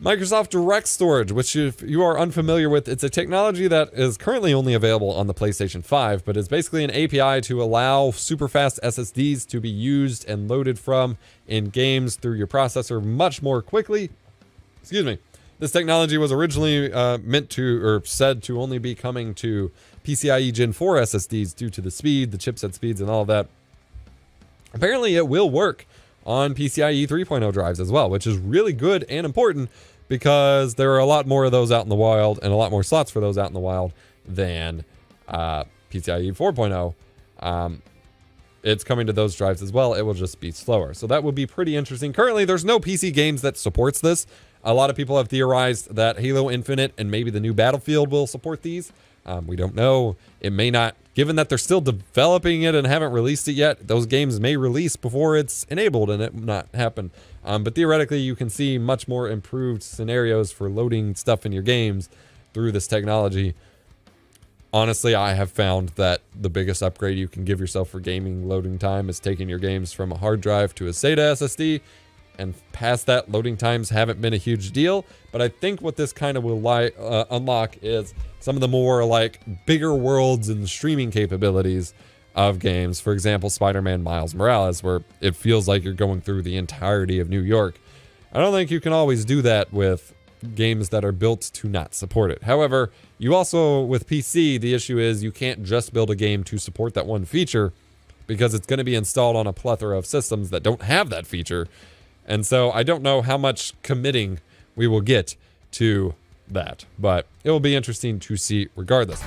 Microsoft Direct Storage, which if you are unfamiliar with, it's a technology that is currently only available on the PlayStation 5, but is basically an API to allow super fast SSDs to be used and loaded from in games through your processor much more quickly. Excuse me. This technology was originally meant to, or said to only be coming to PCIe Gen 4 SSDs due to the speed, the chipset speeds, and all of that. Apparently it will work on PCIe 3.0 drives as well, which is really good and important because there are a lot more of those out in the wild and a lot more slots for those out in the wild than PCIe 4.0. It's coming to those drives as well. It will just be slower. So that would be pretty interesting. Currently, there's no PC games that supports this. A lot of people have theorized that Halo Infinite and maybe the new Battlefield will support these. We don't know. It may not. Given that they're still developing it and haven't released it yet, those games may release before it's enabled and it not happen. But theoretically, you can see much more improved scenarios for loading stuff in your games through this technology. Honestly, I have found that the biggest upgrade you can give yourself for gaming loading time is taking your games from a hard drive to a SATA SSD. And past that, loading times haven't been a huge deal. But I think what this kind of will unlock is some of the more like bigger worlds and streaming capabilities of games. For example, Spider-Man Miles Morales, where it feels like you're going through the entirety of New York. I don't think you can always do that with games that are built to not support it. However, you also, with PC, the issue is you can't just build a game to support that one feature because it's going to be installed on a plethora of systems that don't have that feature. And so I don't know how much committing we will get to that, but it will be interesting to see regardless.